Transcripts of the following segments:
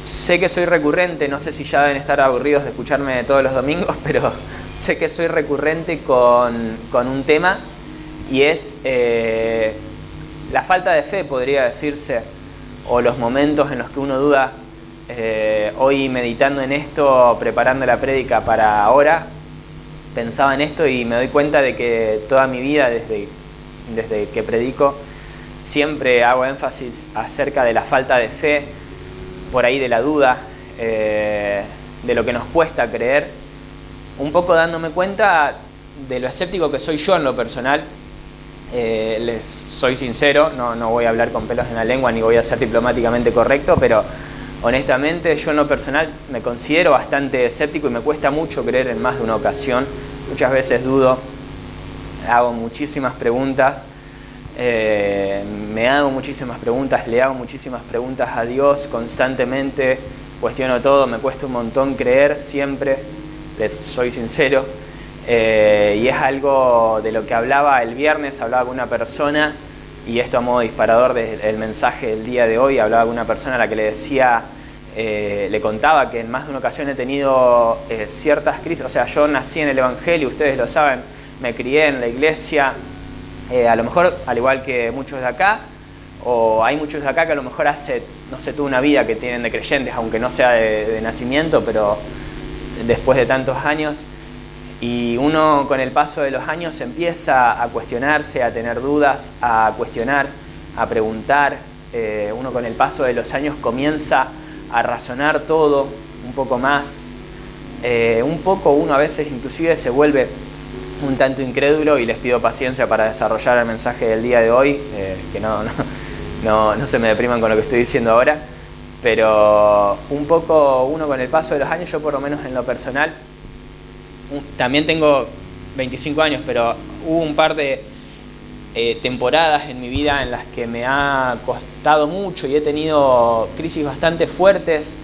sé que soy recurrente, no sé si ya deben estar aburridos de escucharme todos los domingos, pero sé que soy recurrente con un tema, y es la falta de fe, podría decirse, o los momentos en los que uno duda. Hoy, meditando en esto, preparando la prédica para ahora, pensaba en esto y me doy cuenta de que toda mi vida, desde que predico, siempre hago énfasis acerca de la falta de fe, por ahí de la duda, de lo que nos cuesta creer, un poco dándome cuenta de lo escéptico que soy yo en lo personal. Les soy sincero, no voy a hablar con pelos en la lengua ni voy a ser diplomáticamente correcto, pero honestamente yo en lo personal me considero bastante escéptico y me cuesta mucho creer en más de una ocasión. Muchas veces dudo, hago muchísimas preguntas, me hago muchísimas preguntas, le hago muchísimas preguntas a Dios constantemente, cuestiono todo, me cuesta un montón creer siempre, les soy sincero. Y es algo de lo que hablaba el viernes, hablaba con una persona, y esto a modo disparador del mensaje del día de hoy, hablaba con una persona a la que le decía, le contaba que en más de una ocasión he tenido ciertas crisis. O sea, yo nací en el Evangelio, ustedes lo saben, me crié en la iglesia, a lo mejor al igual que muchos de acá, o hay muchos de acá que a lo mejor no sé, tuvo una vida que tienen de creyentes, aunque no sea de nacimiento, pero después de tantos años. Y uno con el paso de los años empieza a cuestionarse, a tener dudas, a cuestionar, a preguntar. Uno con el paso de los años comienza a razonar todo un poco más. Un poco uno a veces inclusive se vuelve un tanto incrédulo, y les pido paciencia para desarrollar el mensaje del día de hoy, que no se me depriman con lo que estoy diciendo ahora. Pero un poco uno con el paso de los años, yo por lo menos en lo personal, también tengo 25 años, pero hubo un par de temporadas en mi vida en las que me ha costado mucho y he tenido crisis bastante fuertes,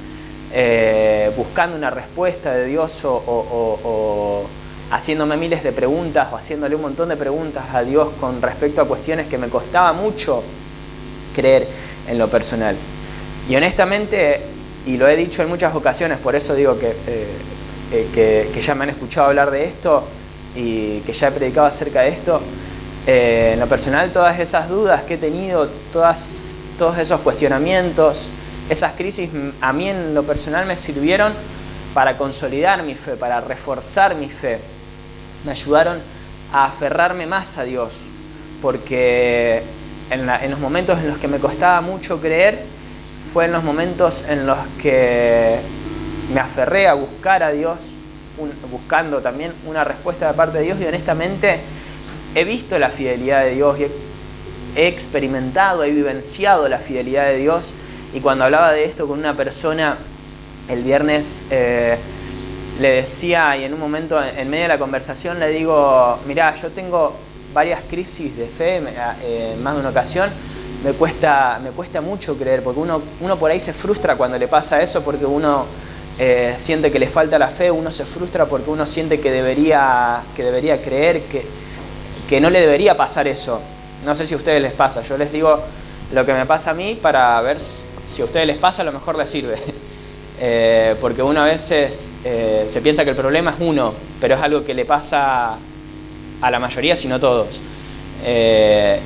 buscando una respuesta de Dios o haciéndome miles de preguntas o haciéndole un montón de preguntas a Dios con respecto a cuestiones que me costaba mucho creer en lo personal. Y honestamente, y lo he dicho en muchas ocasiones, por eso digo que ya me han escuchado hablar de esto y que ya he predicado acerca de esto, en lo personal todas esas dudas que he tenido, todos esos cuestionamientos, esas crisis, a mí en lo personal me sirvieron para consolidar mi fe, para reforzar mi fe. Me ayudaron a aferrarme más a Dios, porque en los momentos en los que me costaba mucho creer, fue en los momentos en los que me aferré a buscar a Dios, buscando también una respuesta de parte de Dios, y honestamente he visto la fidelidad de Dios, y he experimentado, he vivenciado la fidelidad de Dios. Y cuando hablaba de esto con una persona el viernes, le decía, y en un momento en medio de la conversación le digo, mirá, yo tengo varias crisis de fe, en más de una ocasión. Me cuesta mucho creer, porque uno por ahí se frustra cuando le pasa eso, porque uno siente que le falta la fe, uno se frustra porque uno siente que debería creer, que no le debería pasar eso. No sé si a ustedes les pasa, yo les digo lo que me pasa a mí para ver si a ustedes les pasa, a lo mejor les sirve. Porque uno a veces se piensa que el problema es uno, pero es algo que le pasa a la mayoría, si no todos.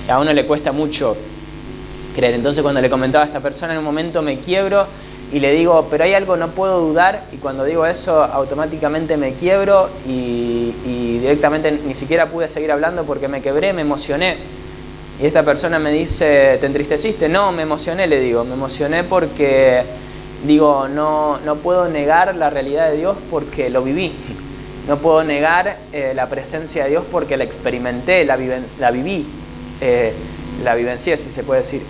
A uno le cuesta mucho creer. Entonces cuando le comentaba a esta persona, en un momento me quiebro y le digo, pero hay algo, no puedo dudar, y cuando digo eso automáticamente me quiebro y directamente ni siquiera pude seguir hablando porque me quebré, me emocioné. Y esta persona me dice, ¿te entristeciste? No, me emocioné, le digo, me emocioné porque digo, no puedo negar la realidad de Dios porque lo viví. No puedo negar la presencia de Dios porque la experimenté, la viví, la vivencié, si se puede decir.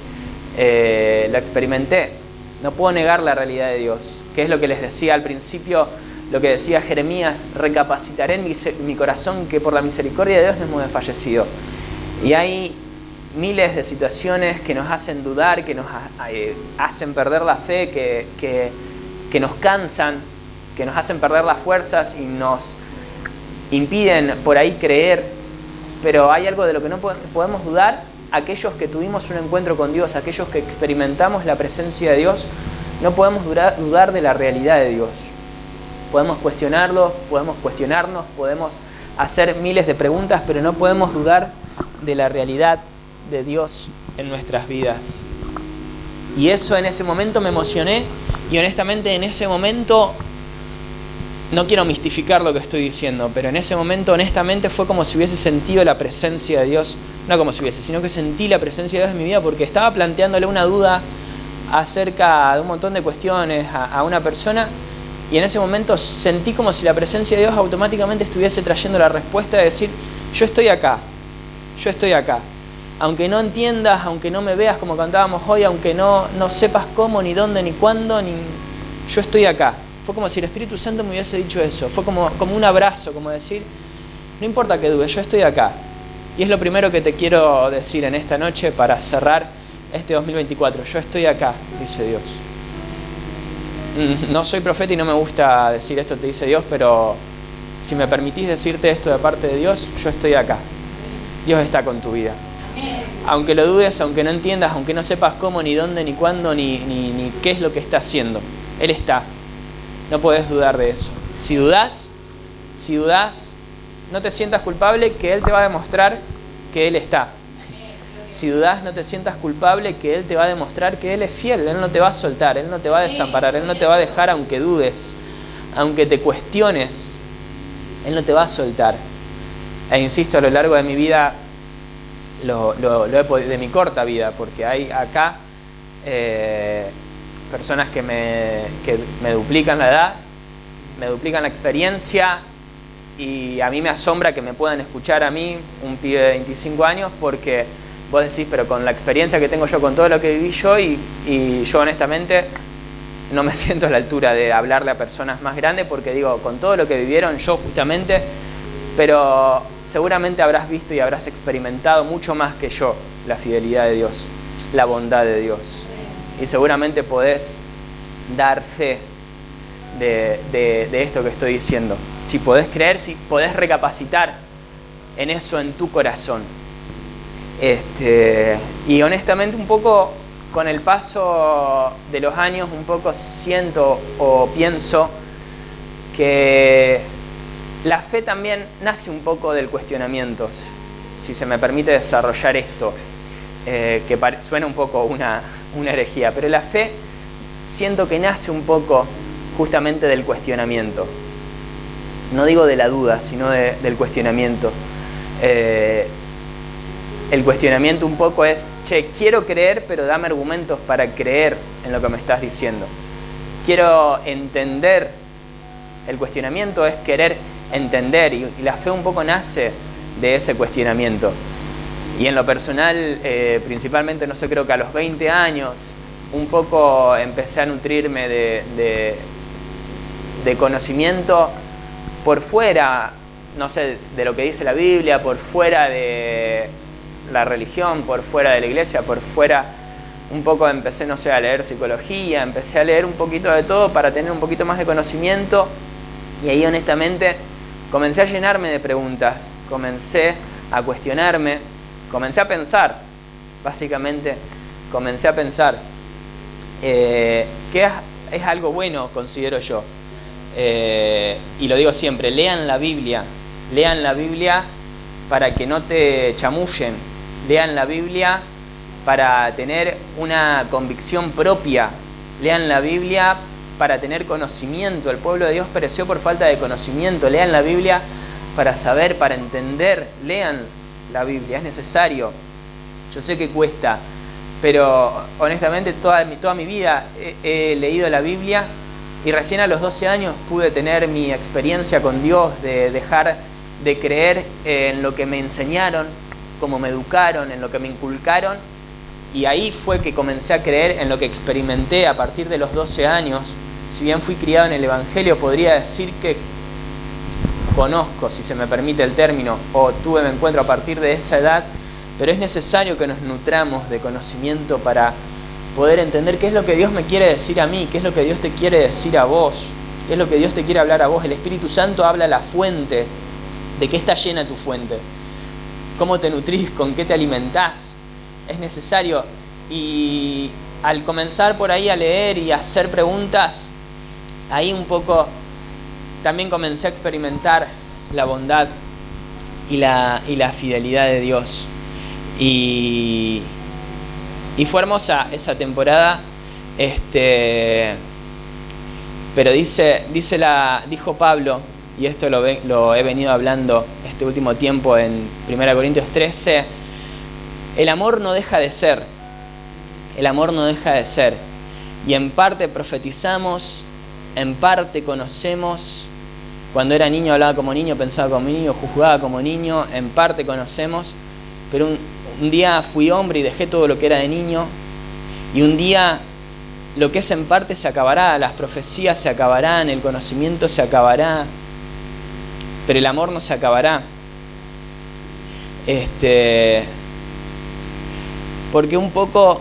La experimenté. No puedo negar la realidad de Dios, que es lo que les decía al principio, lo que decía Jeremías, recapacitaré en mi corazón que por la misericordia de Dios no hemos desfallecido. Y hay miles de situaciones que nos hacen dudar, que nos hacen perder la fe, que nos cansan, que nos hacen perder las fuerzas y nos impiden por ahí creer. Pero hay algo de lo que no podemos dudar: aquellos que tuvimos un encuentro con Dios, aquellos que experimentamos la presencia de Dios, no podemos dudar de la realidad de Dios. Podemos cuestionarlo, podemos cuestionarnos, podemos hacer miles de preguntas, pero no podemos dudar de la realidad de Dios en nuestras vidas. Y eso en ese momento me emocioné y honestamente en ese momento, no quiero mistificar lo que estoy diciendo, pero en ese momento honestamente fue como si hubiese sentido la presencia de Dios, no como si hubiese, sino que sentí la presencia de Dios en mi vida porque estaba planteándole una duda acerca de un montón de cuestiones a una persona y en ese momento sentí como si la presencia de Dios automáticamente estuviese trayendo la respuesta de decir, yo estoy acá. Aunque no entiendas, aunque no me veas como cantábamos hoy, aunque no sepas cómo, ni dónde, ni cuándo, yo estoy acá. Fue como si el Espíritu Santo me hubiese dicho eso. Fue como un abrazo, como decir, no importa que dudes, yo estoy acá. Y es lo primero que te quiero decir en esta noche para cerrar este 2024. Yo estoy acá, dice Dios. No soy profeta y no me gusta decir esto, te dice Dios, pero si me permitís decirte esto de parte de Dios, yo estoy acá. Dios está con tu vida. Aunque lo dudes, aunque no entiendas, aunque no sepas cómo, ni dónde, ni cuándo, ni qué es lo que está haciendo. Él está. No podés dudar de eso. Si dudás, no te sientas culpable, que Él te va a demostrar que Él está. Si dudás, no te sientas culpable, que Él te va a demostrar que Él es fiel. Él no te va a soltar, Él no te va a desamparar, Él no te va a dejar aunque dudes, aunque te cuestiones. Él no te va a soltar. E insisto, a lo largo de mi vida, de mi corta vida, porque hay acá personas que me duplican la edad, me duplican la experiencia, y a mí me asombra que me puedan escuchar a mí, un pibe de 25 años, porque vos decís, pero con la experiencia que tengo yo, con todo lo que viví yo, y yo honestamente no me siento a la altura de hablarle a personas más grandes, porque digo, con todo lo que vivieron yo justamente, pero seguramente habrás visto y habrás experimentado mucho más que yo la fidelidad de Dios, la bondad de Dios. Y seguramente podés dar fe de esto que estoy diciendo. Si podés creer, si podés recapacitar en eso en tu corazón. Y honestamente un poco con el paso de los años un poco siento o pienso que la fe también nace un poco del cuestionamiento, si se me permite desarrollar esto, que suena un poco una herejía, pero la fe siento que nace un poco justamente del cuestionamiento. No digo de la duda, sino del cuestionamiento. El cuestionamiento un poco es, quiero creer, pero dame argumentos para creer en lo que me estás diciendo. Quiero entender. El cuestionamiento es querer entender, y la fe un poco nace de ese cuestionamiento. Y en lo personal, principalmente, no sé, creo que a los 20 años, un poco empecé a nutrirme de conocimiento por fuera, no sé, de lo que dice la Biblia, por fuera de la religión, por fuera de la iglesia, por fuera, un poco empecé, no sé, a leer psicología, empecé a leer un poquito de todo para tener un poquito más de conocimiento, y ahí honestamente comencé a llenarme de preguntas, comencé a cuestionarme, comencé a pensar, básicamente comencé a pensar, que es algo bueno, considero yo, y lo digo siempre, lean la Biblia para que no te chamullen, lean la Biblia para tener una convicción propia, lean la Biblia para tener conocimiento. El pueblo de Dios pereció por falta de conocimiento. Lean la Biblia para saber, para entender. Lean la Biblia, es necesario. Yo sé que cuesta, pero honestamente toda mi vida he leído la Biblia, y recién a los 12 años pude tener mi experiencia con Dios, de dejar de creer en lo que me enseñaron, cómo me educaron, en lo que me inculcaron, y ahí fue que comencé a creer en lo que experimenté a partir de los 12 años. Si bien fui criado en el Evangelio, podría decir que conozco, si se me permite el término, o tuve mi encuentro a partir de esa edad, pero es necesario que nos nutramos de conocimiento para poder entender qué es lo que Dios me quiere decir a mí, qué es lo que Dios te quiere decir a vos, qué es lo que Dios te quiere hablar a vos. El Espíritu Santo habla a la fuente. ¿De qué está llena tu fuente? ¿Cómo te nutrís? ¿Con qué te alimentás? Es necesario. Y al comenzar por ahí a leer y a hacer preguntas, ahí un poco también comencé a experimentar la bondad y la fidelidad de Dios. Y fue hermosa esa temporada, pero dijo Pablo, y esto lo he venido hablando este último tiempo en 1 Corintios 13, el amor no deja de ser, y en parte profetizamos, en parte conocemos. Cuando era niño hablaba como niño, pensaba como niño, juzgaba como niño, en parte conocemos, pero un día fui hombre y dejé todo lo que era de niño, y un día lo que es en parte se acabará, las profecías se acabarán, el conocimiento se acabará, pero el amor no se acabará. Porque un poco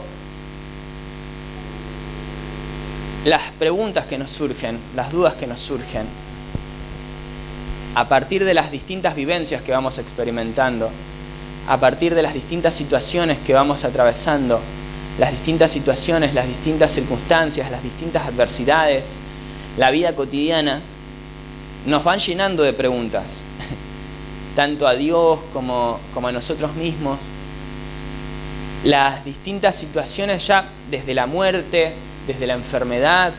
las preguntas que nos surgen, las dudas que nos surgen, a partir de las distintas vivencias que vamos experimentando, a partir de las distintas situaciones que vamos atravesando, las distintas situaciones, las distintas circunstancias, las distintas adversidades, la vida cotidiana, nos van llenando de preguntas, tanto a Dios como a nosotros mismos. Las distintas situaciones ya desde la muerte, desde la enfermedad,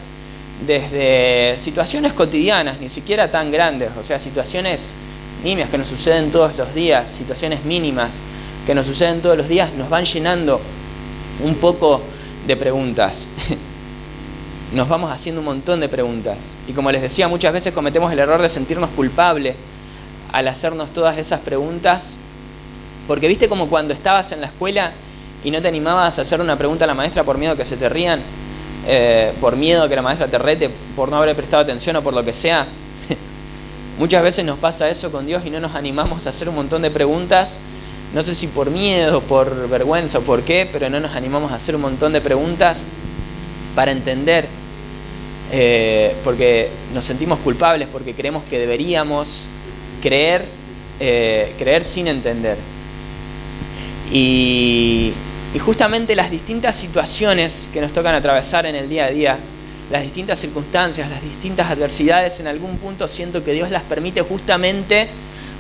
desde situaciones cotidianas, ni siquiera tan grandes, o sea, situaciones nimias que nos suceden todos los días, situaciones mínimas que nos suceden todos los días, nos van llenando un poco de preguntas. Nos vamos haciendo un montón de preguntas. Y como les decía, muchas veces cometemos el error de sentirnos culpables al hacernos todas esas preguntas, porque viste como cuando estabas en la escuela y no te animabas a hacer una pregunta a la maestra por miedo a que se te rían, por miedo a que la maestra te rete, por no haber prestado atención o por lo que sea. Muchas veces nos pasa eso con Dios y no nos animamos a hacer un montón de preguntas, no sé si por miedo, por vergüenza o por qué, pero no nos animamos a hacer un montón de preguntas para entender, porque nos sentimos culpables, porque creemos que deberíamos creer sin entender. Y justamente las distintas situaciones que nos tocan atravesar en el día a día, las distintas circunstancias, las distintas adversidades, en algún punto siento que Dios las permite justamente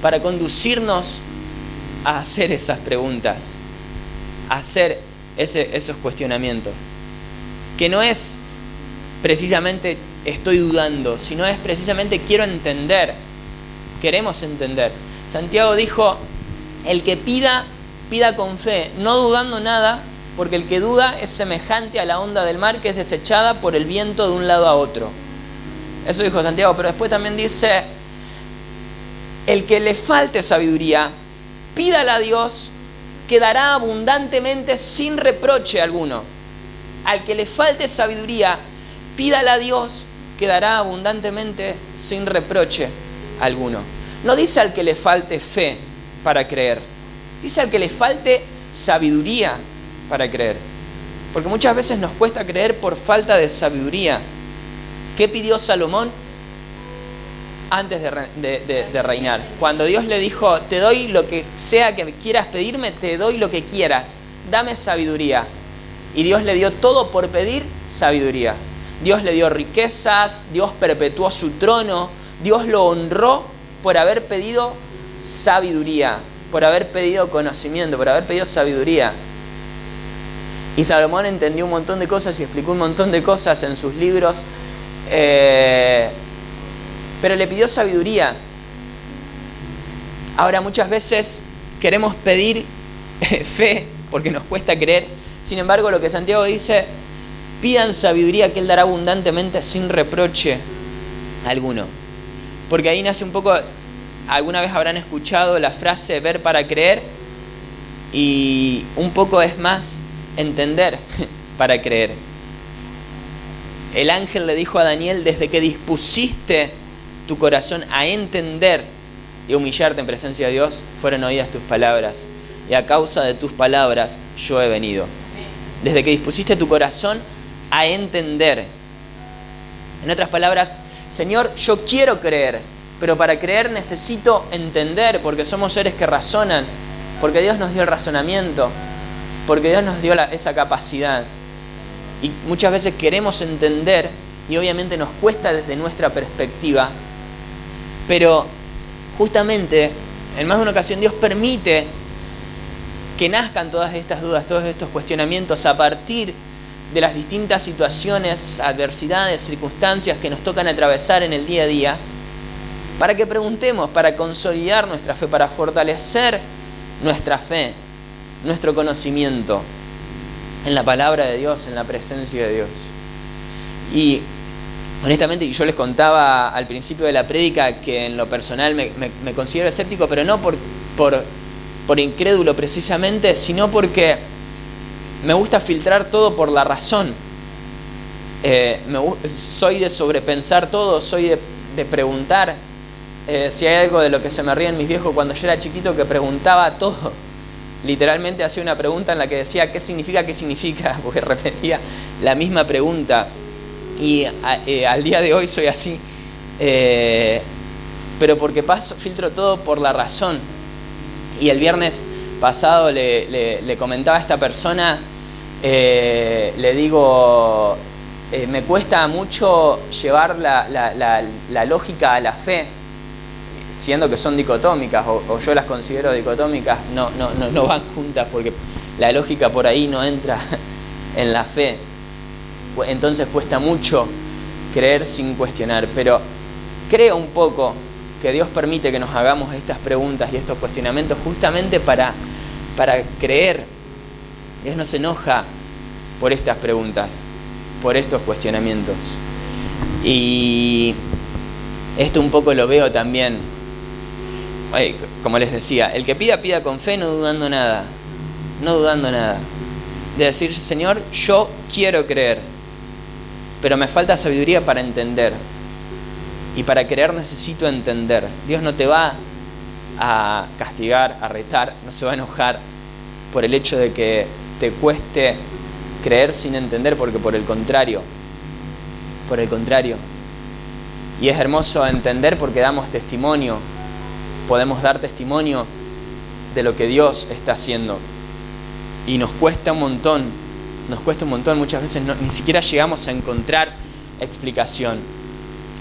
para conducirnos a hacer esas preguntas, a hacer esos cuestionamientos. Que no es precisamente estoy dudando, sino es precisamente quiero entender, queremos entender. Santiago dijo, el que pida con fe, no dudando nada, porque el que duda es semejante a la onda del mar que es desechada por el viento de un lado a otro. Eso dijo Santiago, pero después también dice, el que le falte sabiduría, pídala a Dios, que dará abundantemente sin reproche alguno. Al que le falte sabiduría, pídala a Dios, que dará abundantemente sin reproche alguno. No dice al que le falte fe para creer, dice al que le falte sabiduría para creer. Porque muchas veces nos cuesta creer por falta de sabiduría. ¿Qué pidió Salomón antes de reinar? Cuando Dios le dijo, te doy lo que sea que quieras pedirme, te doy lo que quieras, dame sabiduría. Y Dios le dio todo por pedir sabiduría. Dios le dio riquezas, Dios perpetuó su trono, Dios lo honró por haber pedido sabiduría, por haber pedido conocimiento, por haber pedido sabiduría. Y Salomón entendió un montón de cosas y explicó un montón de cosas en sus libros, pero le pidió sabiduría. Ahora muchas veces queremos pedir fe porque nos cuesta creer. Sin embargo, lo que Santiago dice, pidan sabiduría que Él dará abundantemente sin reproche alguno. Porque ahí nace un poco, alguna vez habrán escuchado la frase ver para creer, y un poco es más entender para creer. El ángel le dijo a Daniel, desde que dispusiste tu corazón a entender y humillarte en presencia de Dios, fueron oídas tus palabras, y a causa de tus palabras yo he venido. Desde que dispusiste tu corazón a entender. En otras palabras, Señor, yo quiero creer, pero para creer necesito entender, porque somos seres que razonan, porque Dios nos dio el razonamiento, porque Dios nos dio esa capacidad. Y muchas veces queremos entender, y obviamente nos cuesta desde nuestra perspectiva, pero justamente en más de una ocasión Dios permite que nazcan todas estas dudas, todos estos cuestionamientos a partir de las distintas situaciones, adversidades, circunstancias que nos tocan atravesar en el día a día, para que preguntemos, para consolidar nuestra fe, para fortalecer nuestra fe, nuestro conocimiento en la palabra de Dios, en la presencia de Dios. Y honestamente, yo les contaba al principio de la prédica que en lo personal me considero escéptico, pero no por incrédulo precisamente, sino porque me gusta filtrar todo por la razón. Soy de sobrepensar todo, soy de preguntar. Si hay algo de lo que se me ríen mis viejos cuando yo era chiquito, que preguntaba todo. Literalmente hacía una pregunta en la que decía ¿qué significa? ¿Qué significa? Porque repetía la misma pregunta. Y al día de hoy soy así. Pero porque filtro todo por la razón. Y el viernes pasado le comentaba a esta persona, le digo, me cuesta mucho llevar la lógica a la fe, siendo que son dicotómicas, o yo las considero dicotómicas, no van juntas, porque la lógica por ahí no entra en la fe. Entonces cuesta mucho creer sin cuestionar, pero creo un poco que Dios permite que nos hagamos estas preguntas y estos cuestionamientos justamente para creer. Dios no se enoja por estas preguntas, por estos cuestionamientos. Y esto un poco lo veo también, como les decía, el que pida con fe, no dudando nada. De decir, Señor, yo quiero creer, pero me falta sabiduría para entender. Y para creer necesito entender. Dios no te va a castigar, a retar, no se va a enojar por el hecho de que te cueste creer sin entender, porque por el contrario. Y es hermoso entender porque damos testimonio, podemos dar testimonio de lo que Dios está haciendo. Y nos cuesta un montón, muchas veces ni siquiera llegamos a encontrar explicación.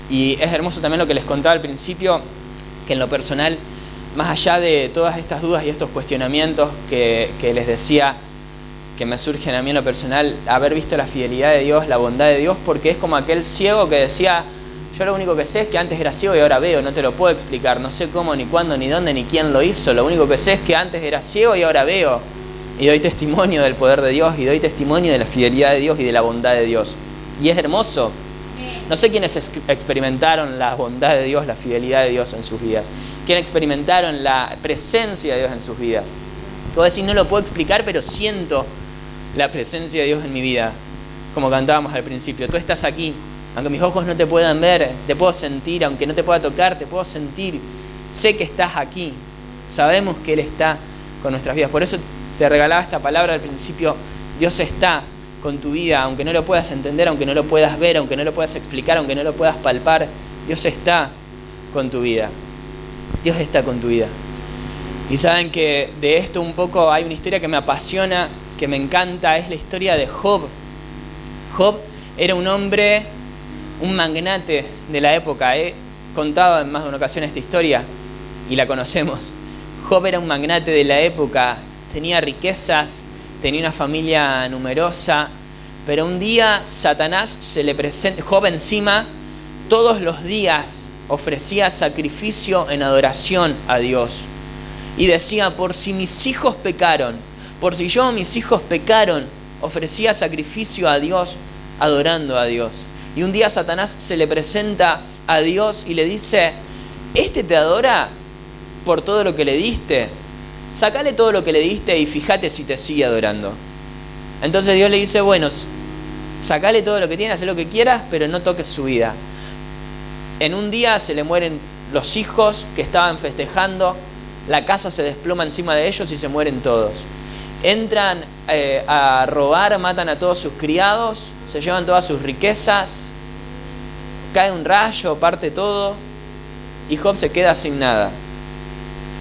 Y es hermoso también lo que les contaba al principio, que en lo personal, más allá de todas estas dudas y estos cuestionamientos que les decía, que me surgen a mí en lo personal, haber visto la fidelidad de Dios, la bondad de Dios, porque es como aquel ciego que decía, yo lo único que sé es que antes era ciego y ahora veo, no te lo puedo explicar, no sé cómo, ni cuándo, ni dónde, ni quién lo hizo, lo único que sé es que antes era ciego y ahora veo, y doy testimonio del poder de Dios, y doy testimonio de la fidelidad de Dios y de la bondad de Dios. Y es hermoso. No sé quiénes experimentaron la bondad de Dios, la fidelidad de Dios en sus vidas. ¿Quiénes experimentaron la presencia de Dios en sus vidas? Puedo decir, no lo puedo explicar, pero siento la presencia de Dios en mi vida. Como cantábamos al principio, tú estás aquí. Aunque mis ojos no te puedan ver, te puedo sentir. Aunque no te pueda tocar, te puedo sentir. Sé que estás aquí. Sabemos que Él está con nuestras vidas. Por eso te regalaba esta palabra al principio. Dios está con tu vida, aunque no lo puedas entender, aunque no lo puedas ver, aunque no lo puedas explicar, aunque no lo puedas palpar. Dios está con tu vida. Dios está con tu vida. Y saben que de esto un poco hay una historia que me apasiona, que me encanta, es la historia de Job. Job era un hombre, un magnate de la época. He contado en más de una ocasión esta historia y la conocemos. Job era un magnate de la época, tenía riquezas, tenía una familia numerosa, pero un día Satanás se le presenta. Job encima todos los días ofrecía sacrificio en adoración a Dios y decía, por si mis hijos pecaron, por si yo mis hijos pecaron, ofrecía sacrificio a Dios, adorando a Dios. Y un día Satanás se le presenta a Dios y le dice, ¿este te adora por todo lo que le diste? Sácale todo lo que le diste y fíjate si te sigue adorando. Entonces Dios le dice, bueno, sácale todo lo que tiene, haz lo que quieras, pero no toques su vida. En un día se le mueren los hijos que estaban festejando, la casa se desploma encima de ellos y se mueren todos. Entran a robar, matan a todos sus criados, se llevan todas sus riquezas, cae un rayo, parte todo, y Job se queda sin nada.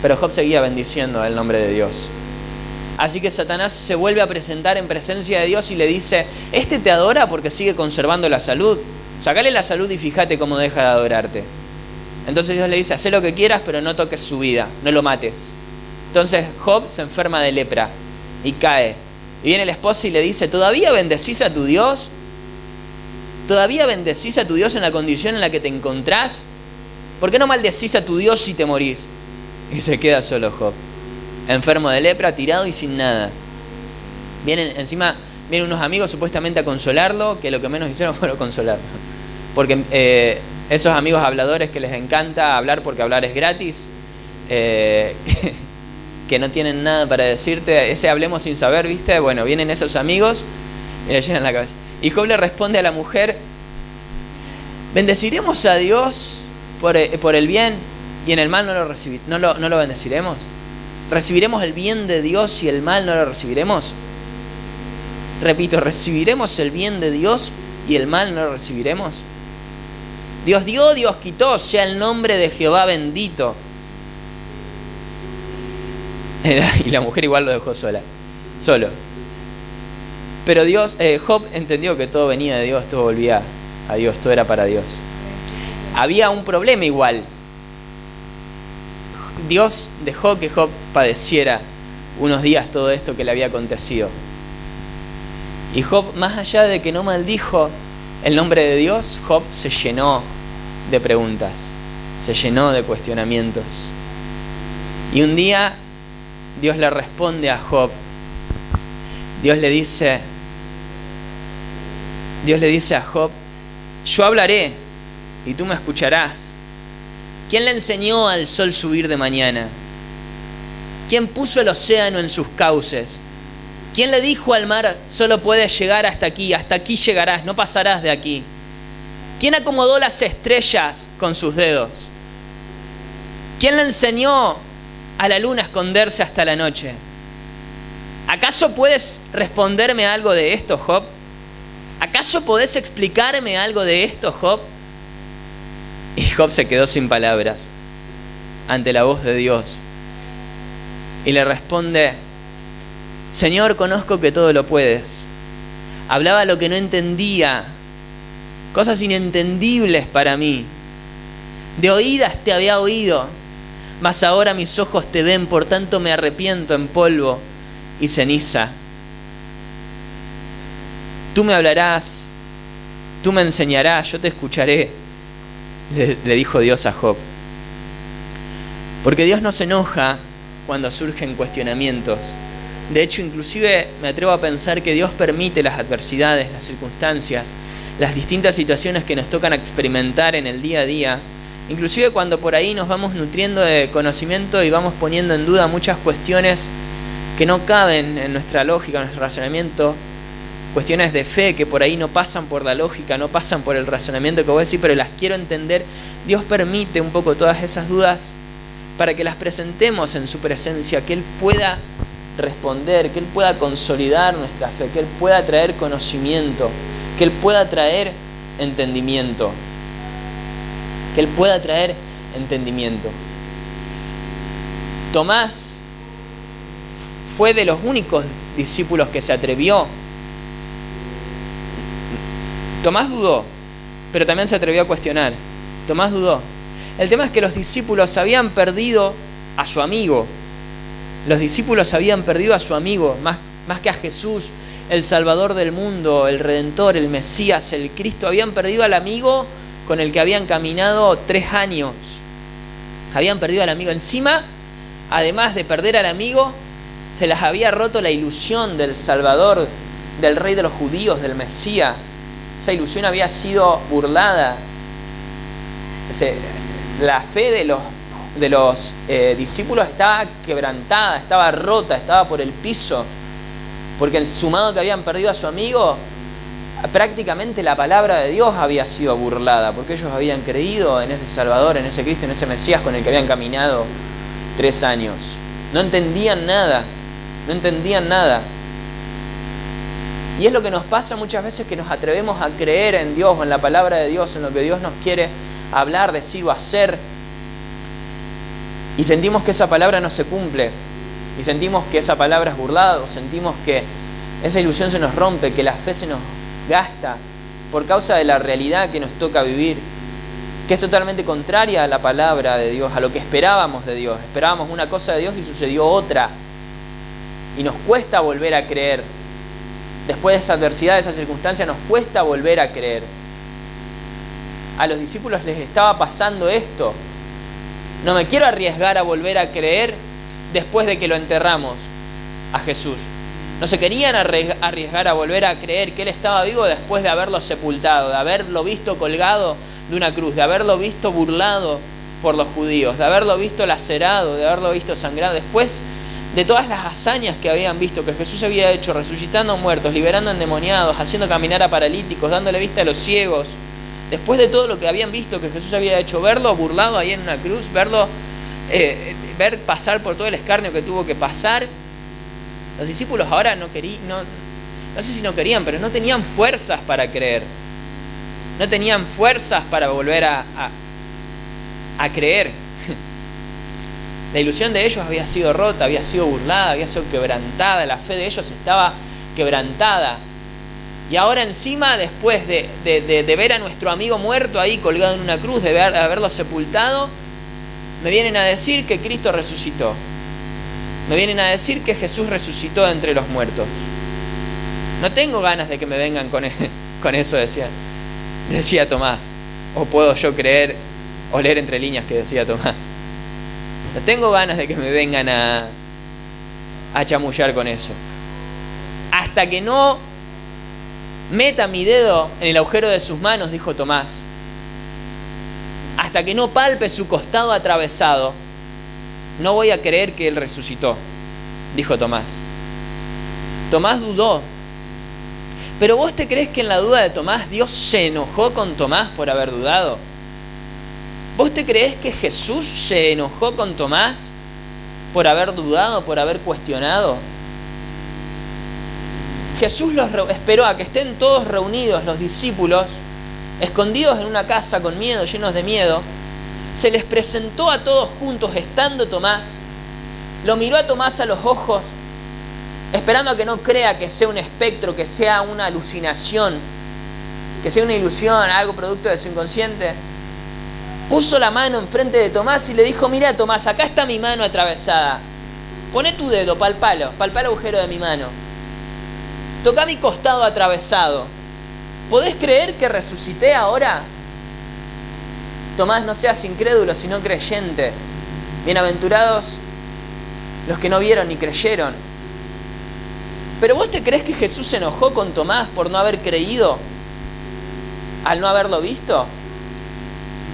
Pero Job seguía bendiciendo el nombre de Dios. Así que Satanás se vuelve a presentar en presencia de Dios y le dice, este te adora porque sigue conservando la salud. Sacale la salud y fíjate cómo deja de adorarte. Entonces Dios le dice, haz lo que quieras, pero no toques su vida, no lo mates. Entonces Job se enferma de lepra y cae. Y viene la esposa y le dice, ¿todavía bendecís a tu Dios? ¿Todavía bendecís a tu Dios en la condición en la que te encontrás? ¿Por qué no maldecís a tu Dios si te morís? Y se queda solo Job, enfermo de lepra, tirado y sin nada. Vienen unos amigos supuestamente a consolarlo, que lo que menos hicieron fue consolarlo. Porque esos amigos habladores que les encanta hablar porque hablar es gratis, que no tienen nada para decirte, ese hablemos sin saber, ¿viste? Bueno, vienen esos amigos y le llenan la cabeza. Y Job le responde a la mujer, ¿bendeciremos a Dios por el bien y en el mal no lo bendeciremos? ¿Recibiremos el bien de Dios y el mal no lo recibiremos? Repito, ¿recibiremos el bien de Dios y el mal no lo recibiremos? Dios dio, Dios quitó, sea el nombre de Jehová bendito. Y la mujer igual lo dejó solo. Pero Job entendió que todo venía de Dios, todo volvía a Dios, todo era para Dios. Había un problema igual. Dios dejó que Job padeciera unos días todo esto que le había acontecido. Y Job, más allá de que no maldijo el nombre de Dios, Job se llenó de preguntas, se llenó de cuestionamientos. Y un día Dios le responde a Job. Dios le dice a Job, yo hablaré y tú me escucharás. ¿Quién le enseñó al sol subir de mañana? ¿Quién puso el océano en sus cauces? ¿Quién le dijo al mar, solo puedes llegar hasta aquí llegarás, no pasarás de aquí? ¿Quién acomodó las estrellas con sus dedos? ¿Quién le enseñó a la luna a esconderse hasta la noche? ¿Acaso puedes responderme algo de esto, Job? ¿Acaso podés explicarme algo de esto, Job? Y Job se quedó sin palabras ante la voz de Dios. Y le responde, Señor, conozco que todo lo puedes. Hablaba lo que no entendía, cosas inentendibles para mí. De oídas te había oído, mas ahora mis ojos te ven, por tanto me arrepiento en polvo y ceniza. Tú me hablarás, tú me enseñarás, yo te escucharé, le dijo Dios a Job. Porque Dios no se enoja cuando surgen cuestionamientos. De hecho, inclusive me atrevo a pensar que Dios permite las adversidades, las circunstancias, las distintas situaciones que nos tocan experimentar en el día a día. Inclusive cuando por ahí nos vamos nutriendo de conocimiento y vamos poniendo en duda muchas cuestiones que no caben en nuestra lógica, en nuestro razonamiento, cuestiones de fe que por ahí no pasan por la lógica, no pasan por el razonamiento que voy a decir, pero las quiero entender. Dios permite un poco todas esas dudas para que las presentemos en su presencia, que Él pueda responder, que Él pueda consolidar nuestra fe, que Él pueda traer conocimiento, que Él pueda traer entendimiento. Que Él pueda traer entendimiento. Tomás fue de los únicos discípulos que se atrevió. Tomás dudó, pero también se atrevió a cuestionar. Tomás dudó. El tema es que los discípulos habían perdido a su amigo. Los discípulos habían perdido a su amigo, más que a Jesús, el Salvador del mundo, el Redentor, el Mesías, el Cristo. Habían perdido al amigo con el que habían caminado 3 años. Habían perdido al amigo. Encima, además de perder al amigo, se les había roto la ilusión del Salvador, del Rey de los judíos, del Mesías. Esa ilusión había sido burlada. La fe de los discípulos estaba quebrantada, estaba rota, estaba por el piso. Porque sumado que habían perdido a su amigo, prácticamente la palabra de Dios había sido burlada, porque ellos habían creído en ese Salvador, en ese Cristo, en ese Mesías con el que habían caminado 3 años. No entendían nada, no entendían nada. Y es lo que nos pasa muchas veces, que nos atrevemos a creer en Dios o en la palabra de Dios, en lo que Dios nos quiere hablar, decir o hacer, y sentimos que esa palabra no se cumple. y sentimos que esa palabra es burlada, o sentimos que esa ilusión se nos rompe, que la fe se nos gasta por causa de la realidad que nos toca vivir, que es totalmente contraria a la palabra de Dios, a lo que esperábamos de Dios. Esperábamos una cosa de Dios y sucedió otra. Y nos cuesta volver a creer. Después de esa adversidad, de esa circunstancia, nos cuesta volver a creer. A los discípulos les estaba pasando esto. No me quiero arriesgar a volver a creer después de que lo enterramos a Jesús. No se querían arriesgar a volver a creer que Él estaba vivo después de haberlo sepultado, de haberlo visto colgado de una cruz, de haberlo visto burlado por los judíos, de haberlo visto lacerado, de haberlo visto sangrado, después de todas las hazañas que habían visto, que Jesús había hecho, resucitando muertos, liberando endemoniados, haciendo caminar a paralíticos, dándole vista a los ciegos, después de todo lo que habían visto que Jesús había hecho, verlo burlado ahí en una cruz, ver pasar por todo el escarnio que tuvo que pasar, los discípulos ahora no sé si no querían, pero no tenían fuerzas para creer. No tenían fuerzas para volver a creer. La ilusión de ellos había sido rota, había sido burlada, había sido quebrantada. La fe de ellos estaba quebrantada. Y ahora encima, después de ver a nuestro amigo muerto ahí colgado en una cruz, de haberlo sepultado, me vienen a decir que Cristo resucitó. Me vienen a decir que Jesús resucitó de entre los muertos. No tengo ganas de que me vengan con eso, decía Tomás. O puedo yo creer o leer entre líneas que decía Tomás. No tengo ganas de que me vengan a chamullar con eso. Hasta que no meta mi dedo en el agujero de sus manos, dijo Tomás. Hasta que no palpe su costado atravesado, no voy a creer que Él resucitó, dijo Tomás. Tomás dudó. Pero ¿vos te crees que en la duda de Tomás Dios se enojó con Tomás por haber dudado? ¿Vos te crees que Jesús se enojó con Tomás por haber dudado, por haber cuestionado? Jesús esperó a que estén todos reunidos los discípulos, escondidos en una casa con miedo, llenos de miedo. Se les presentó a todos juntos, estando Tomás. Lo miró a Tomás a los ojos, esperando a que no crea que sea un espectro, que sea una alucinación, que sea una ilusión, algo producto de su inconsciente. Puso la mano enfrente de Tomás y le dijo: mirá, Tomás, acá está mi mano atravesada. Poné tu dedo, palpá el agujero de mi mano. Tocá mi costado atravesado. ¿Podés creer que resucité ahora? Tomás, no seas incrédulo, sino creyente. Bienaventurados los que no vieron ni creyeron. ¿Pero vos te crees que Jesús se enojó con Tomás por no haber creído al no haberlo visto?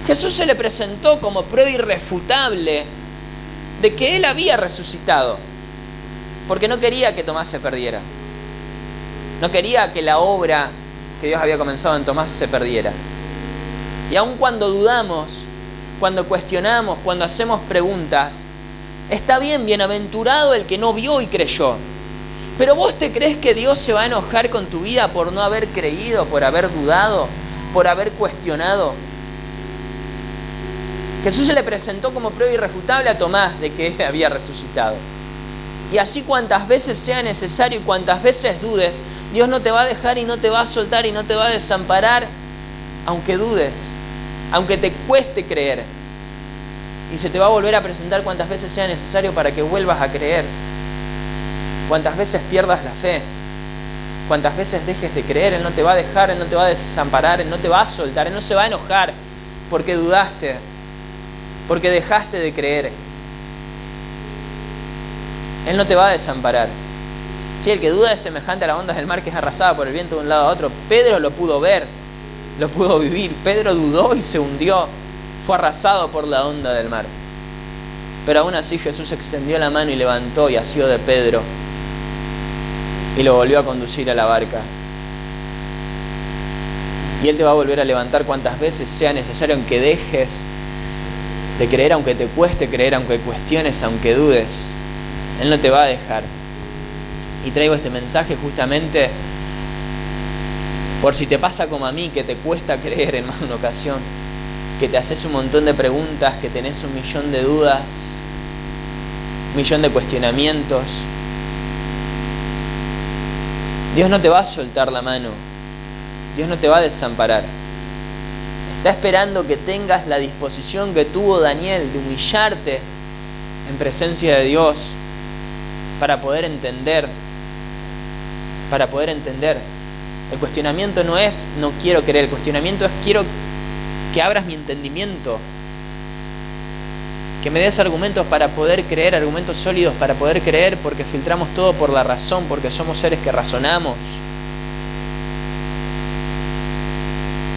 Jesús se le presentó como prueba irrefutable de que Él había resucitado, porque no quería que Tomás se perdiera. No quería que la obra que Dios había comenzado en Tomás se perdiera. Y aun cuando dudamos, cuando cuestionamos, cuando hacemos preguntas, está bien, bienaventurado el que no vio y creyó. Pero ¿vos te crees que Dios se va a enojar con tu vida por no haber creído, por haber dudado, por haber cuestionado? Jesús se le presentó como prueba irrefutable a Tomás de que Él había resucitado. Y así cuantas veces sea necesario y cuantas veces dudes, Dios no te va a dejar y no te va a soltar y no te va a desamparar, aunque dudes, aunque te cueste creer. Y se te va a volver a presentar cuantas veces sea necesario para que vuelvas a creer. Cuantas veces pierdas la fe, cuantas veces dejes de creer, Él no te va a dejar, Él no te va a desamparar, Él no te va a soltar, Él no se va a enojar porque dudaste, porque dejaste de creer. Él no te va a desamparar. Sí, el que duda es semejante a las ondas del mar que es arrasada por el viento de un lado a otro. Pedro lo pudo ver, lo pudo vivir. Pedro dudó y se hundió. Fue arrasado por la onda del mar. Pero aún así Jesús extendió la mano y levantó y asió de Pedro y lo volvió a conducir a la barca. Y Él te va a volver a levantar cuantas veces sea necesario, aunque dejes de creer, aunque te cueste creer, aunque cuestiones, aunque dudes. Él no te va a dejar. Y traigo este mensaje justamente por si te pasa como a mí, que te cuesta creer en más de una ocasión, que te haces un montón de preguntas, que tenés un millón de dudas. millón de cuestionamientos. Dios no te va a soltar la mano. Dios no te va a desamparar. Está esperando que tengas la disposición que tuvo Daniel de humillarte en presencia de Dios para poder entender. El cuestionamiento no es no quiero creer, el cuestionamiento es quiero que abras mi entendimiento, que me des argumentos para poder creer, argumentos sólidos para poder creer, porque filtramos todo por la razón, porque somos seres que razonamos.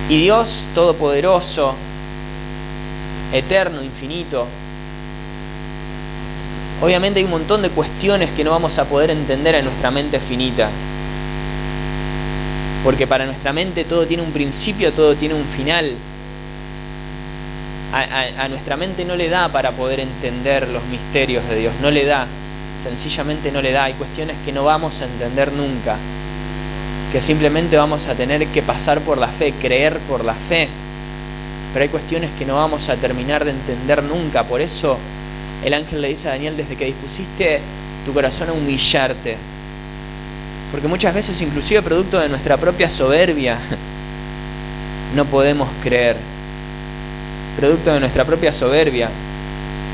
Y Dios todopoderoso, eterno, infinito, obviamente hay un montón de cuestiones que no vamos a poder entender en nuestra mente finita. Porque para nuestra mente todo tiene un principio, todo tiene un final. A nuestra mente no le da para poder entender los misterios de Dios, no le da, sencillamente no le da. Hay cuestiones que no vamos a entender nunca, que simplemente vamos a tener que pasar por la fe, creer por la fe. Pero hay cuestiones que no vamos a terminar de entender nunca. Por eso el ángel le dice a Daniel, desde que dispusiste tu corazón a humillarte, porque muchas veces, inclusive producto de nuestra propia soberbia, no podemos creer. Producto de nuestra propia soberbia.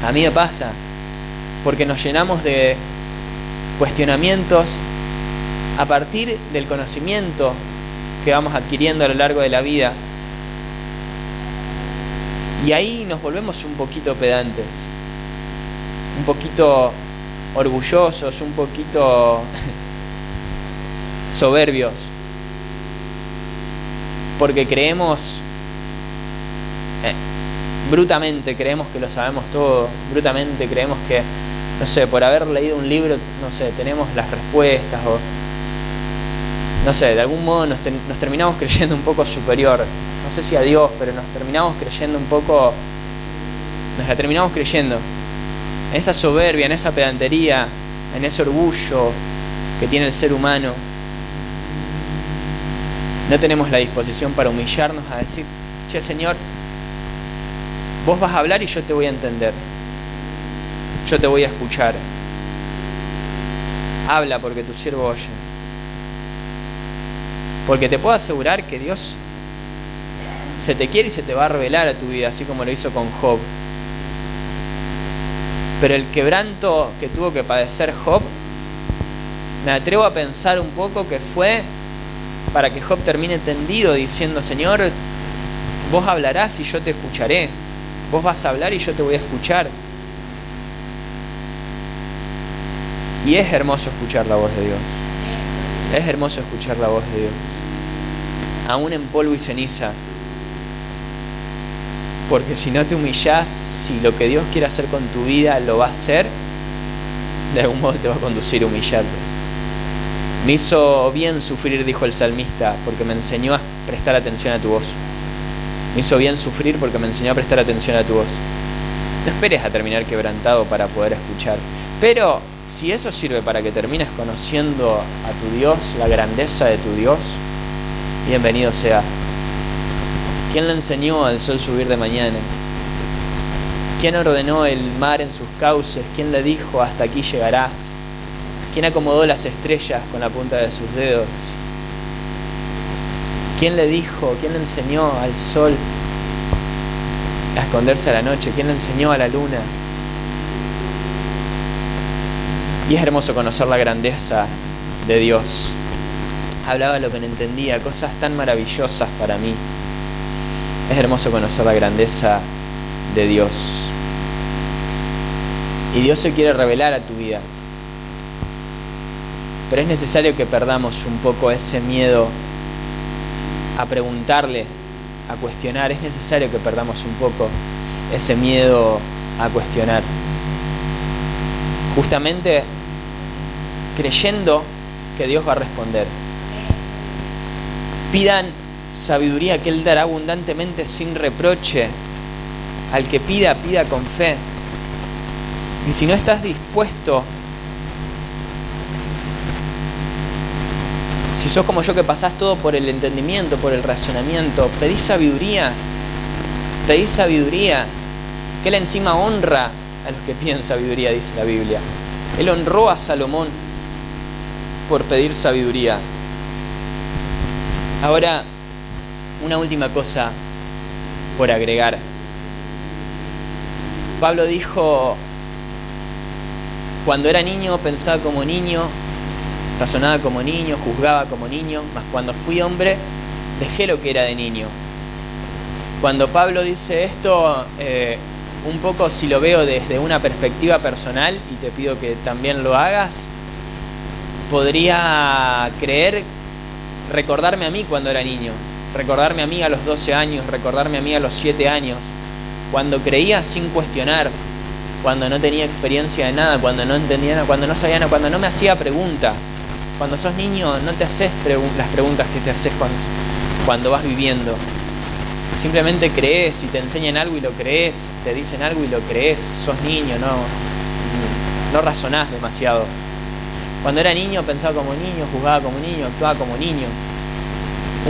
A mí me pasa, porque nos llenamos de cuestionamientos a partir del conocimiento que vamos adquiriendo a lo largo de la vida. Y ahí nos volvemos un poquito pedantes, un poquito orgullosos, un poquito soberbios, porque creemos brutamente, creemos que lo sabemos todo, brutamente creemos que, no sé, por haber leído un libro, no sé, tenemos las respuestas, o no sé, de algún modo nos terminamos creyendo un poco superior, no sé si a Dios, pero nos terminamos creyendo un poco, nos la terminamos creyendo en esa soberbia, en esa pedantería, en ese orgullo que tiene el ser humano. No tenemos la disposición para humillarnos a decir, che, Señor, vos vas a hablar y yo te voy a entender. Yo te voy a escuchar. Habla porque tu siervo oye. Porque te puedo asegurar que Dios se te quiere y se te va a revelar a tu vida, así como lo hizo con Job. Pero el quebranto que tuvo que padecer Job, me atrevo a pensar un poco que fue para que Job termine tendido diciendo, Señor, vos hablarás y yo te escucharé. Vos vas a hablar y yo te voy a escuchar. Y es hermoso escuchar la voz de Dios. Es hermoso escuchar la voz de Dios. Aún en polvo y ceniza. Porque si no te humillás, si lo que Dios quiere hacer con tu vida lo va a hacer, de algún modo te va a conducir a humillarlo. Me hizo bien sufrir, dijo el salmista, porque me enseñó a prestar atención a tu voz. Me hizo bien sufrir porque me enseñó a prestar atención a tu voz. No esperes a terminar quebrantado para poder escuchar. Pero si eso sirve para que termines conociendo a tu Dios, la grandeza de tu Dios, bienvenido sea. ¿Quién le enseñó al sol subir de mañana? ¿Quién ordenó el mar en sus cauces? ¿Quién le dijo hasta aquí llegarás? ¿Quién acomodó las estrellas con la punta de sus dedos? ¿Quién le dijo, quién le enseñó al sol a esconderse a la noche? ¿Quién le enseñó a la luna? Y es hermoso conocer la grandeza de Dios. Hablaba lo que no entendía, cosas tan maravillosas para mí. Es hermoso conocer la grandeza de Dios. Y Dios se quiere revelar a tu vida. Pero es necesario que perdamos un poco ese miedo a preguntarle, a cuestionar. Es necesario que perdamos un poco ese miedo a cuestionar. Justamente creyendo que Dios va a responder. Pidan sabiduría que Él dará abundantemente sin reproche. Al que pida, pida con fe. Y si no estás dispuesto, si sos como yo que pasás todo por el entendimiento, por el razonamiento, pedí sabiduría. Pedí sabiduría. Que Él encima honra a los que piden sabiduría, dice la Biblia. Él honró a Salomón por pedir sabiduría. Ahora, una última cosa por agregar. Pablo dijo, cuando era niño pensaba como niño, razonaba como niño, juzgaba como niño, mas cuando fui hombre dejé lo que era de niño. Cuando Pablo dice esto, un poco si lo veo desde una perspectiva personal, y te pido que también lo hagas, podría recordarme a mí cuando era niño, recordarme a mí a los 12 años, recordarme a mí a los 7 años, cuando creía sin cuestionar, cuando no tenía experiencia de nada, cuando no entendía nada, cuando no sabía nada, cuando no me hacía preguntas. Cuando sos niño no te haces las preguntas que te haces cuando vas viviendo. Simplemente crees, y te enseñan algo y lo crees, te dicen algo y lo crees, sos niño, no razonás demasiado. Cuando era niño pensaba como niño, juzgaba como niño, actuaba como niño.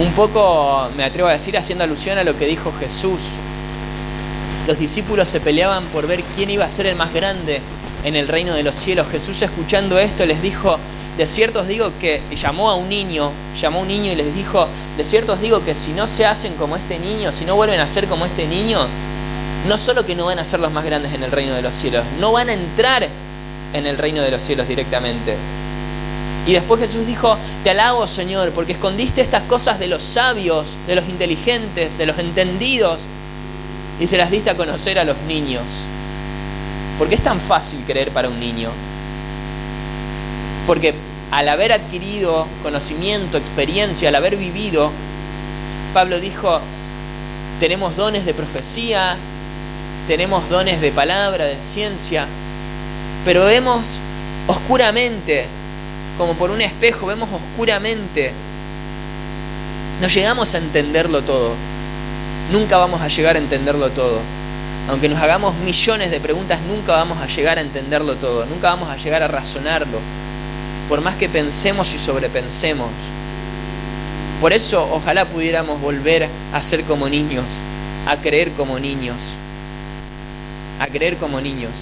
Un poco, me atrevo a decir, haciendo alusión a lo que dijo Jesús. Los discípulos se peleaban por ver quién iba a ser el más grande en el reino de los cielos. Jesús, escuchando esto, les dijo, de cierto os digo que, llamó a un niño y les dijo, de cierto os digo que si no se hacen como este niño, si no vuelven a ser como este niño, no solo que no van a ser los más grandes en el reino de los cielos, no van a entrar en el reino de los cielos directamente. Y después Jesús dijo, te alabo, Señor, porque escondiste estas cosas de los sabios, de los inteligentes, de los entendidos, y se las diste a conocer a los niños. ¿Por qué es tan fácil creer para un niño? Porque al haber adquirido conocimiento, experiencia, al haber vivido, Pablo dijo, tenemos dones de profecía, tenemos dones de palabra, de ciencia, pero vemos oscuramente, como por un espejo, vemos oscuramente. No llegamos a entenderlo todo. Nunca vamos a llegar a entenderlo todo. Aunque nos hagamos millones de preguntas, nunca vamos a llegar a entenderlo todo. Nunca vamos a llegar a razonarlo. Por más que pensemos y sobrepensemos. Por eso, ojalá pudiéramos volver a ser como niños, a creer como niños. A creer como niños.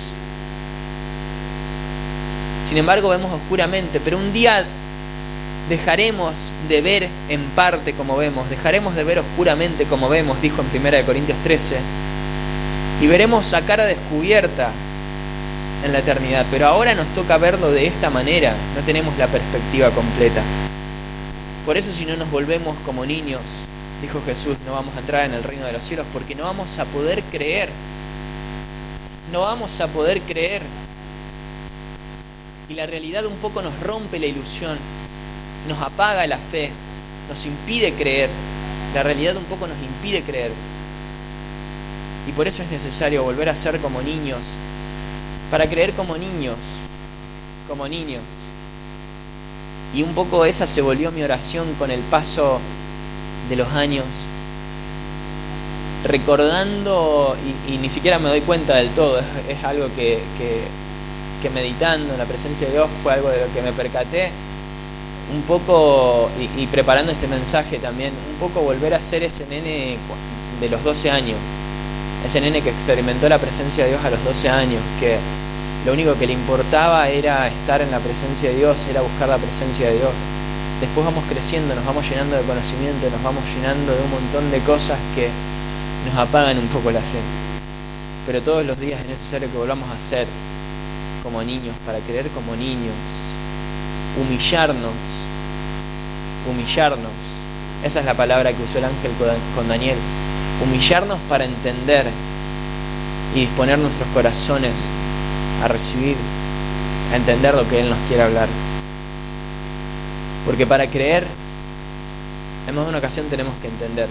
Sin embargo, vemos oscuramente, pero un día dejaremos de ver en parte como vemos, dejaremos de ver oscuramente como vemos, dijo en 1 Corintios 13, y veremos a cara descubierta en la eternidad. Pero ahora nos toca verlo de esta manera, no tenemos la perspectiva completa. Por eso, si no nos volvemos como niños, dijo Jesús, no vamos a entrar en el reino de los cielos, porque no vamos a poder creer. No vamos a poder creer. Y la realidad un poco nos rompe la ilusión, nos apaga la fe, nos impide creer. La realidad un poco nos impide creer. Y por eso es necesario volver a ser como niños, para creer como niños, como niños. Y un poco esa se volvió mi oración con el paso de los años, recordando, y ni siquiera me doy cuenta del todo, es algo que meditando en la presencia de Dios fue algo de lo que me percaté un poco, y preparando este mensaje también, un poco volver a ser ese nene de los 12 años, ese nene que experimentó la presencia de Dios a los 12 años, que lo único que le importaba era estar en la presencia de Dios, era buscar la presencia de Dios. Después vamos creciendo, nos vamos llenando de conocimiento, nos vamos llenando de un montón de cosas que nos apagan un poco la fe. Pero todos los días es necesario que volvamos a ser como niños, para creer como niños, humillarnos. Esa es la palabra que usó el ángel con Daniel. Humillarnos para entender y disponer nuestros corazones a recibir, a entender lo que Él nos quiere hablar. Porque para creer, en más de una ocasión tenemos que entender.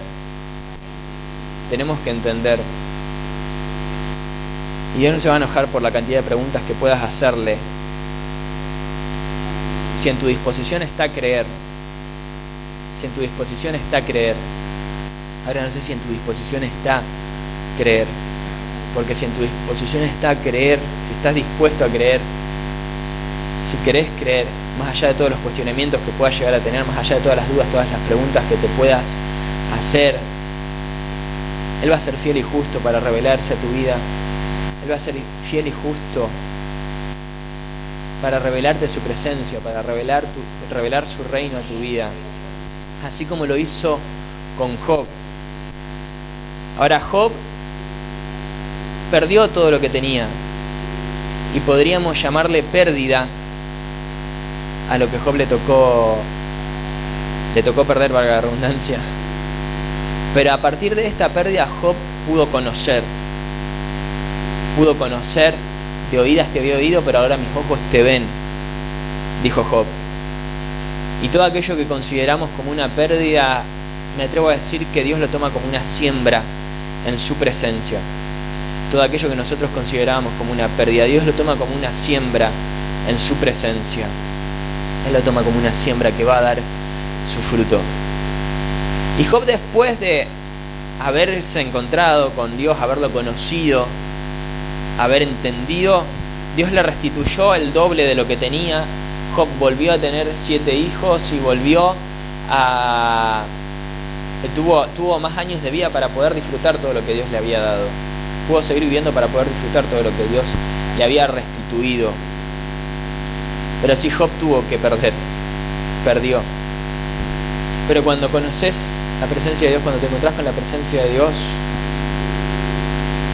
Tenemos que entender. Y Dios no se va a enojar por la cantidad de preguntas que puedas hacerle. Si en tu disposición está creer. Si en tu disposición está creer. Ahora no sé si en tu disposición está creer. Porque si en tu disposición está creer, si estás dispuesto a creer, si querés creer, más allá de todos los cuestionamientos que puedas llegar a tener, más allá de todas las dudas, todas las preguntas que te puedas hacer, Él va a ser fiel y justo para revelarse a tu vida. Él va a ser fiel y justo para revelarte su presencia, para revelar su reino a tu vida, así como lo hizo con Job. Ahora, Job perdió todo lo que tenía, y podríamos llamarle pérdida a lo que Job le tocó perder, valga la redundancia. Pero a partir de esta pérdida, Job pudo conocer. De oídas te había oído, pero ahora mis ojos te ven, dijo Job. Y todo aquello que consideramos como una pérdida, me atrevo a decir que Dios lo toma como una siembra en su presencia. Todo aquello que nosotros considerábamos como una pérdida, Dios lo toma como una siembra en su presencia. Él lo toma como una siembra que va a dar su fruto. Y Job, después de haberse encontrado con Dios, haberlo conocido, haber entendido, Dios le restituyó el doble de lo que tenía. Job volvió a tener 7 hijos y tuvo más años de vida para poder disfrutar todo lo que Dios le había dado. Pudo seguir viviendo para poder disfrutar todo lo que Dios le había restituido. Pero sí, Job tuvo que perdió. Pero cuando conoces la presencia de Dios, cuando te encontrás con la presencia de Dios,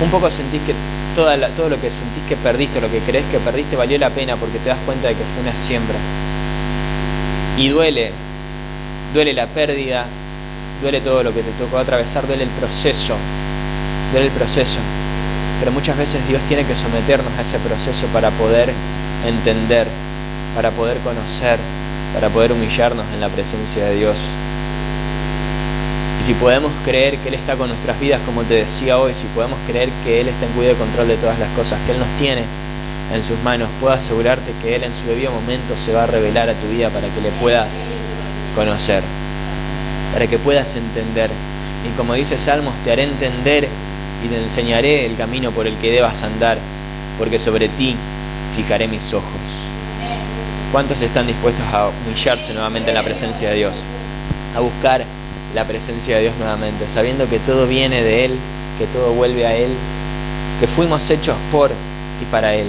un poco sentís que todo lo que sentís que perdiste, lo que crees que perdiste, valió la pena, porque te das cuenta de que fue una siembra. Y duele la pérdida, duele todo lo que te tocó atravesar, duele el proceso. Pero muchas veces Dios tiene que someternos a ese proceso para poder entender, para poder conocer, para poder humillarnos en la presencia de Dios. Y si podemos creer que Él está con nuestras vidas, como te decía hoy, si podemos creer que Él está en cuidado y control de todas las cosas, que Él nos tiene en sus manos, puedo asegurarte que Él en su debido momento se va a revelar a tu vida para que le puedas conocer, para que puedas entender. Y como dice Salmos, te haré entender y te enseñaré el camino por el que debas andar, porque sobre ti fijaré mis ojos. ¿Cuántos están dispuestos a humillarse nuevamente en la presencia de Dios? A buscar la presencia de Dios nuevamente, sabiendo que todo viene de Él, que todo vuelve a Él, que fuimos hechos por y para Él.